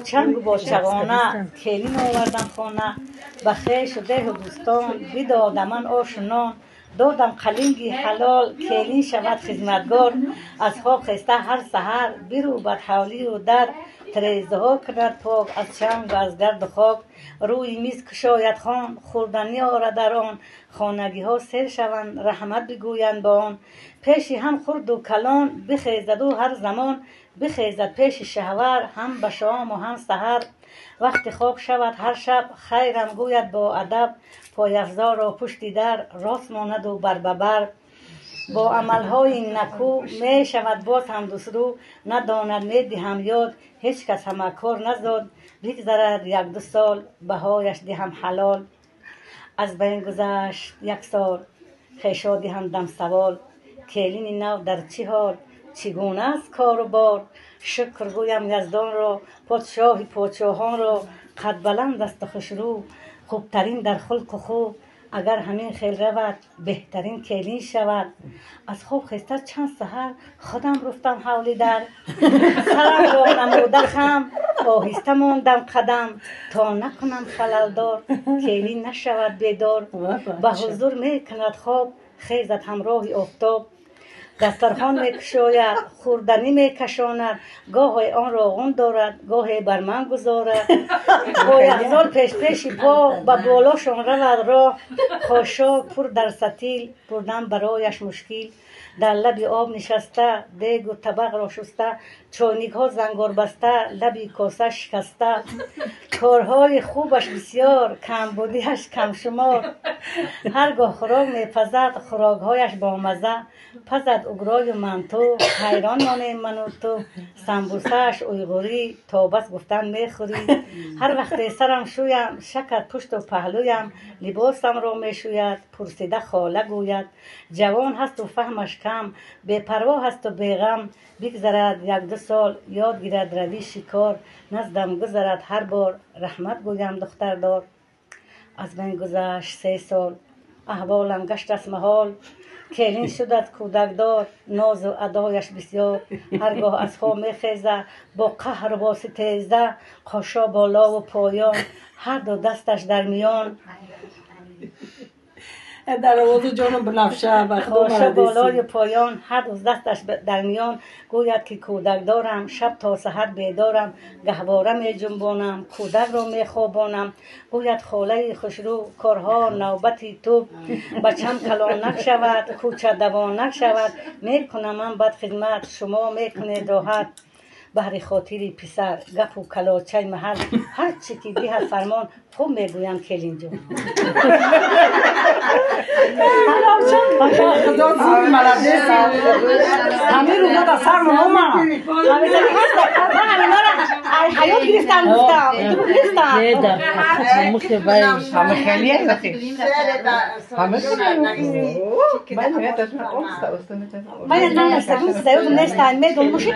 چنگ و با چغانه کلین آوردم خانه، به خویش و ده و دوستان بدادم من آش و نان. دادم قلنگی حلال کلین شود خدمتگار، از خواب خسته هر سحر برو بد حالی و در تریزده ها کند پاک از چنگ و از گرد و خاک. روی میز کشاید خان خوردنی آرد در آن، خانگی ها سیر شوند رحمت بگویند با آن. پیشی هم خرد و کلان بخیزد و هر زمان، بخیزد پیش شهور هم به شام و هم سحر. وقتی خواب شود هر شب خیرم گوید با ادب، پای افزار را پشتی در راست ماند و بر ببر. با عملهای نکو می شود باز هم دوسرو، نداند می دهم یاد هیچ کس همه کار نزاد. بگذرد یک دو سال بهایش دهم حلال، از بین گذشت یک سال خویشا دهم دم سوال. کلین نو در چه حال چگونه است کار و بار، شکر گویم یزدان را پادشاه پادشاهان را. قد بلند است و خوشرو خوبترین در خلق و خو، اگر همین خیل رود بهترین کلین شود. از خواب خسته چند سحر خودم رفتم حولی در، سرم را نموده خم آهسته ماندم قدم، تا نکنم خللدار کلین نشود بیدار. به حضور می کند خواب خیزد همراه آفتاب، دسترخوان می کشاید خوردنی می کشاند، گاهی آن را غم دارد گاهی بر من گذارد. با یک سال پیش پیش پا به بالاشان رود راه، خاشاک پر در ستیل بردن برایش مشکل. در لب آب نشسته دیگ و طبق را شسته، چاینک ها زنگار بسته لبی کاسه شکسته. کارهای خوبش بسیار کم بودیش کم شمار، هرگاه خوراک میپزد خوراکهایش با مزه. پزد اگرای و منتو حیران مانیم من و تو، سمبوسهش اویغوری تا بس گفتن میخوری. هر وقت سرم شویم شکر پشت و پهلویم، لباسم را میشوید پرسیده خاله گوید. جوان هست و فهمش کم بی‌پروا هست و بیغم، بگذرد یک دو سال یاد گیرد روی شکار. نزدم گذرد هر بار رحمت گویم دختردار. از بین گذشت 3 سال احوالم گشت است محال، کلین شدت کودکدار ناز و ادایش بسیار. هرگاه از خواب میخیزه با قهر و با ستیزه، خاشا بالا و پایان هر دو دستش در میان. در آواز جانم بنفشه خاشا بالای پایان هر دو دستش در میان. گوید که کودک دارم شب تا سحر بیدارم، گهواره می جنبانم کودک را می خوابانم. گوید خاله خوشرو کارها نوبتی تو، بچم کلان نشود کوچه دوان نشود. می کنم من بد خدمت شما می کنید راحت، بهر خاطری پسر گپ و کلاچه محل. هر چی که دیه فرمان خوب میگویم کلین جون. خدا زود ملده همه رو داد از سر منوما حیات گرفتم گفتم تو گرفتم همه خیلی هستی همه من نمیستم میدون مشی